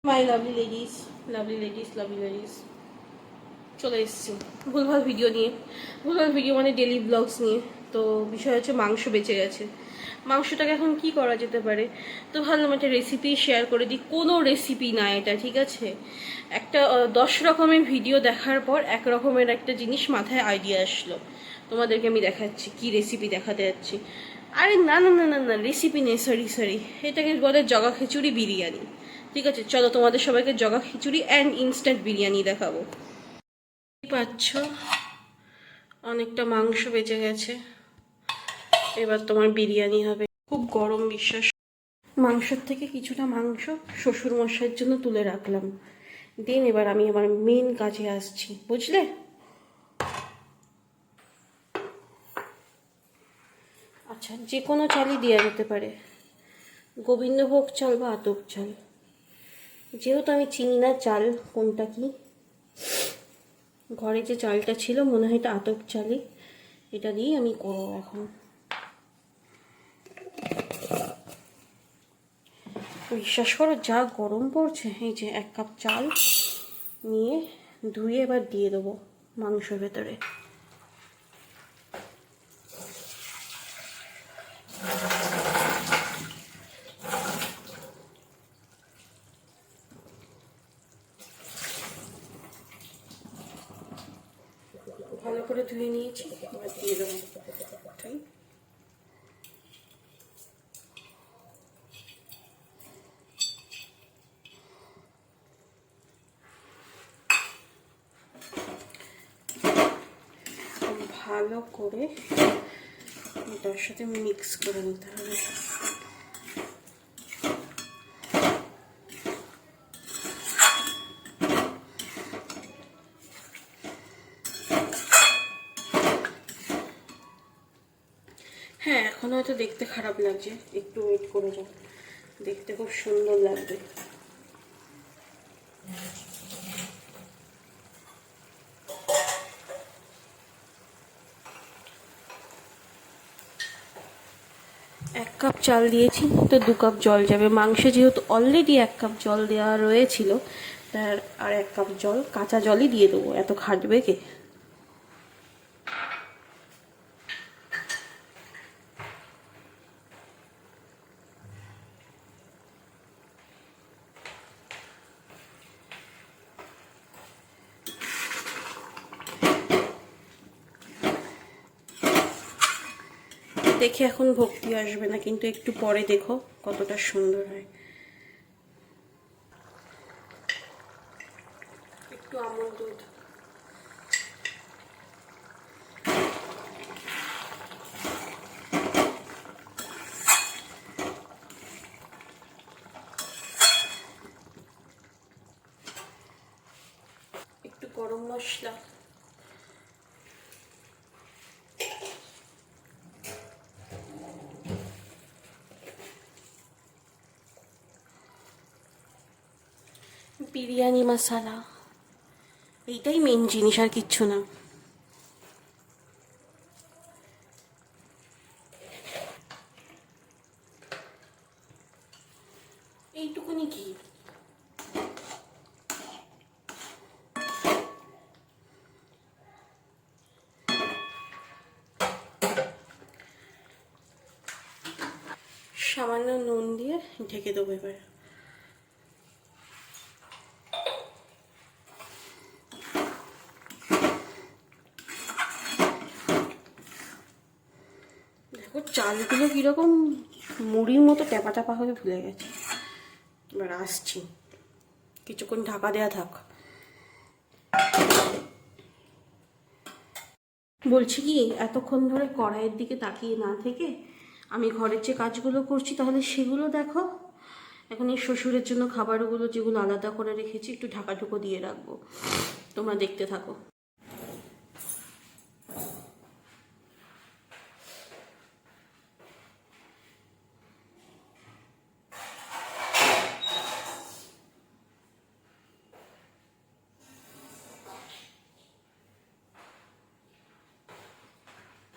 My lovely ladies, lovely ladies, lovely ladies, চলে এসেছি ভুলভাল ভিডিও নিয়ে। ভুলভাল ভিডিও মানে ডেলি ব্লগস নিয়ে। তো বিষয় হচ্ছে মাংস বেঁচে গেছে। মাংসটাকে এখন কি করা যেতে পারে, তো ভাবলাম একটা রেসিপি শেয়ার করে দিই। কোনো রেসিপি না এটা, ঠিক আছে? একটা 10 রকমের ভিডিও দেখার পর এক রকমের একটা জিনিস মাথায় আইডিয়া আসলো। তোমাদেরকে আমি দেখাচ্ছি কি রেসিপি দেখাতে যাচ্ছি। আরে না না না না না, রেসিপি নেই, সরি সরি, এটাকে বলে জগা খিচুড়ি বিরিয়ানি। ঠিক আছে, চলো তোমাদের সবাইকে জগা খিচুড়ি অ্যান্ড ইনস্ট্যান্ট বিরিয়ানি দেখাবো। পাচ্ছ অনেকটা মাংস বেঁচে গেছে, এবার তোমার বিরিয়ানি হবে। খুব গরম বিশ্বাস। মাংসের থেকে কিছুটা মাংস শ্বশুর মশাইয়ের জন্য তুলে রাখলাম। দেন এবার আমি আমার মেন কাজে আসছি, বুঝলে? আচ্ছা, যে কোনো চালই দেওয়া যেতে পারে, গোবিন্দভোগ চাল বা আতপ চাল। যেহেতু আমি চিনি না চাল কোনটা কি, ঘরে যে চালটা ছিল মনে হয় এটা আতপ চালই, এটা দিয়েই আমি করবো এখন। বিশ্বাস করো যা গরম পড়ছে, এই যে 1 কাপ চাল নিয়ে ধুয়ে এবার দিয়ে দেবো মাংসের ভেতরে। ভালো করে ধুয়ে নিয়েছি, এবার দিয়ে দেবো। ঠিক, ভালো করে এটার সাথে মিক্স করে নিতে হবে। হ্যাঁ, এখন হয়তো দেখতে খারাপ লাগছে, একটু ওয়েট করে যাও, দেখতে খুব সুন্দর লাগবে। এক কাপ চাল দিয়েছি তো 2 কাপ জল যাবে মাংসে, যেহেতু অলরেডি 1 কাপ জল দেওয়া রয়েছিল, তার আর 1 কাপ জল কাঁচা জলই দিয়ে দেবো, এত খাটবে কে। দেখে এখন ভক্তি আসবে না, কিন্তু একটু পরে দেখো কতটা সুন্দর হয়। একটু আমল দুধ, একটু গরম মশলা, বিরিয়ানি মশলা, এইটাই মেন জিনিস, আর কিচ্ছু না। এইটুকুনি কি, সামান্য নুন দিয়ে ঢেকে দেবো। এবার দেখো চালগুলো কিরকম মুড়ির মতো ট্যাপা ট্যাপা হয়ে ফুলে গেছে। এবার আসছি, কিছুক্ষণ ঢাকা দেওয়া থাক। বলছি কি, এতক্ষণ ধরে কড়াইয়ের দিকে তাকিয়ে না থেকে আমি ঘরের যে কাজগুলো করছি তাহলে সেগুলো দেখো। এখন এই শ্বশুরের জন্য খাবারগুলো যেগুলো আলাদা করে রেখেছি একটু ঢাকাঢুকো দিয়ে রাখবো, তোমরা দেখতে থাকো।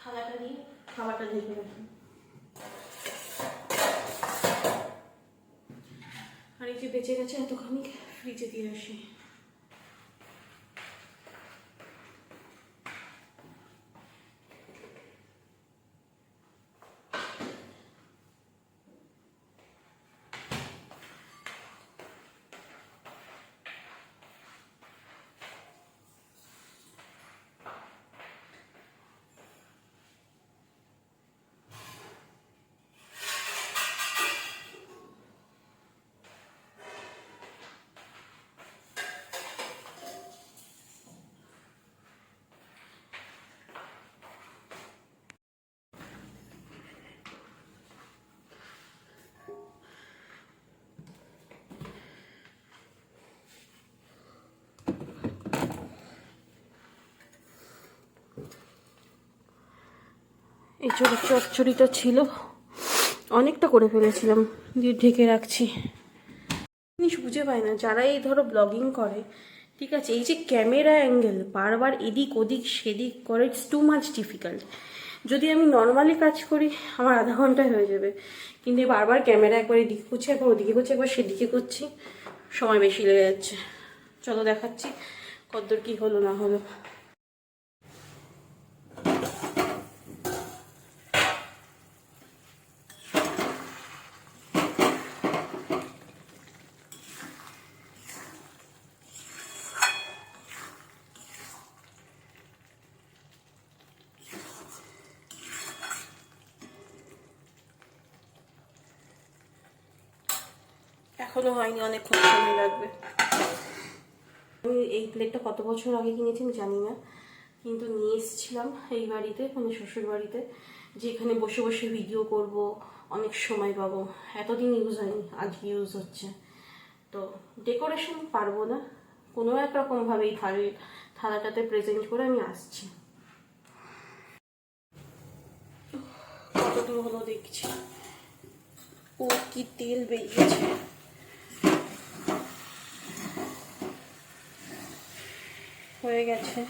থালাটা দিয়ে খাবারটা ঢেকে রাখি। আর এই যে বেঁচে গেছে এতখানি, ফ্রিজে দিয়ে আসি। এই চচ্চড়িটা ছিল, অনেকটা করে ফেলেছিলাম, দিয়ে ঢেকে রাখছি। জিনিস বুঝে পাই না যারা এই ধরো ব্লগিং করে, ঠিক আছে, এই যে ক্যামেরা অ্যাঙ্গেল বারবার এদিক ওদিক সেদিক করে, ইটস টু মাচ ডিফিকাল্ট। যদি আমি নর্মালি কাজ করি আমার আধা ঘন্টায় হয়ে যাবে, কিন্তু বারবার ক্যামেরা একবার এদিকে করছি, একবার ওদিকে করছি, একবার সেদিকে করছি, সময় বেশি লেগে যাচ্ছে। চলো দেখাচ্ছি কতদূর কী হলো না হলো। এখনো হয়নি, অনেকক্ষণ সময় লাগবে। আমি এই প্লেটটা কত বছর আগে কিনেছি আমি জানি না, কিন্তু নিয়ে এসেছিলাম এই বাড়িতে, মানে শ্বশুর বাড়িতে, যে এখানে বসে বসে ভিডিও করব, অনেক সময় পাবো। এতদিন ইউজ হয়নি, আজকে ইউজ হচ্ছে। তো ডেকোরেশন পারবো না, কোনো এক রকমভাবেই থালাটাতে প্রেজেন্ট করে আমি আসছি। কতদূর হলো দেখছি, ও কি তেল বেরিয়েছে। হয়ে গেছে,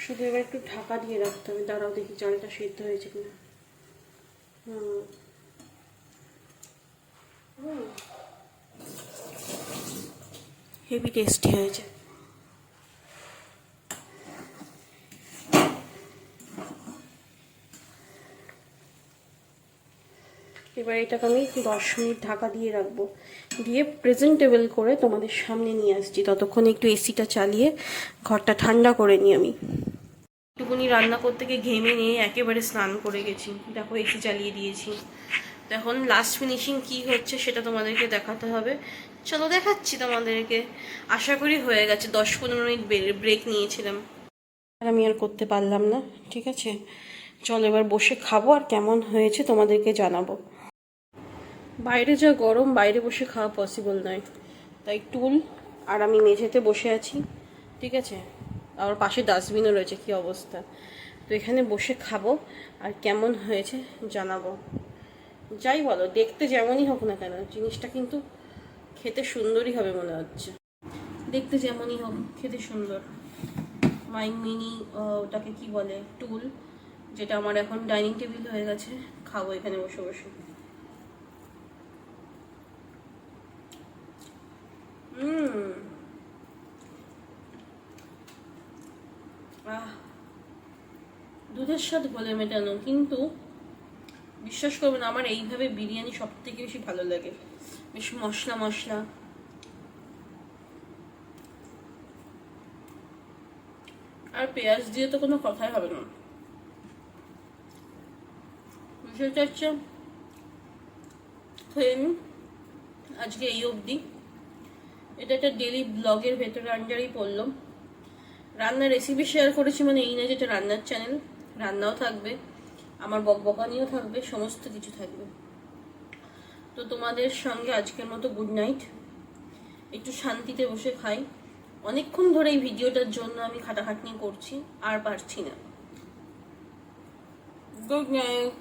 শুধু এবার একটু ঢাকা দিয়ে রাখতে হবে। দাঁড়াও দেখি চালটা সেদ্ধ হয়েছে কিনা। হেভি টেস্টি হয়েছে। এবার এটাকে আমি 10 মিনিট ঢাকা দিয়ে রাখবো, দিয়ে প্রেজেন্টেবল করে তোমাদের সামনে নিয়ে আসছি। ততক্ষণ একটু এসিটা চালিয়ে ঘরটা ঠান্ডা করে নিই। আমি একটুকুনি রান্না করতে গিয়ে ঘেমে নিয়ে একেবারে স্নান করে গেছি, দেখো এসি চালিয়ে দিয়েছি। তো এখন লাস্ট ফিনিশিং কি হচ্ছে সেটা তোমাদেরকে দেখাতে হবে। চলো দেখাচ্ছি তোমাদেরকে। আশা করি হয়ে গেছে, 10-15 মিনিট ব্রেক নিয়েছিলাম, আর আমি আর করতে পারলাম না। ঠিক আছে, চলো এবার বসে খাবো, আর কেমন হয়েছে তোমাদেরকে জানাবো। বাইরে যা গরম, বাইরে বসে খাওয়া পসিবল নয়, তাই টুল আর আমি মেঝেতে বসে আছি। ঠিক আছে, আমার পাশে ডাস্টবিনও রয়েছে, কি অবস্থা। তো এখানে বসে খাবো, আর কেমন হয়েছে জানাবো। যাই বলো, দেখতে যেমনই হোক না কেন, জিনিসটা কিন্তু খেতে সুন্দরই হবে মনে হচ্ছে। দেখতে যেমনই হোক খেতে সুন্দর। মাই মিনি ওটাকে কি বলে, টুল, যেটা আমার এখন ডাইনিং টেবিল হয়ে গেছে। খাবো এখানে বসে বসে। দুধের স্বাদ বলে মেটানো, কিন্তু বিশ্বাস করবেন আমার এইভাবে বিরিয়ানি সব থেকে বেশি ভালো লাগে, বেশ মশলা মশলা। আর পেঁয়াজ দিয়ে তো কোনো কথাই হবে না। বিষয়টা হচ্ছে আজকে এই অবধি, এটা একটা ডেলি ব্লগের ভেতরে আন্ডারই পড়লো। রান্নার রেসিপি শেয়ার করেছি মানে এই না যেটা রান্নার চ্যানেল, রান্নাও থাকবে, আমার বকবকানিও থাকবে, সমস্ত কিছু থাকবে। তো তোমাদের সঙ্গে আজকের মতো গুড নাইট। একটু শান্তিতে বসে খাই, অনেকক্ষণ ধরে এই ভিডিওটার জন্য আমি খাটাখাটনি করছি, আর পারছি না। Good night.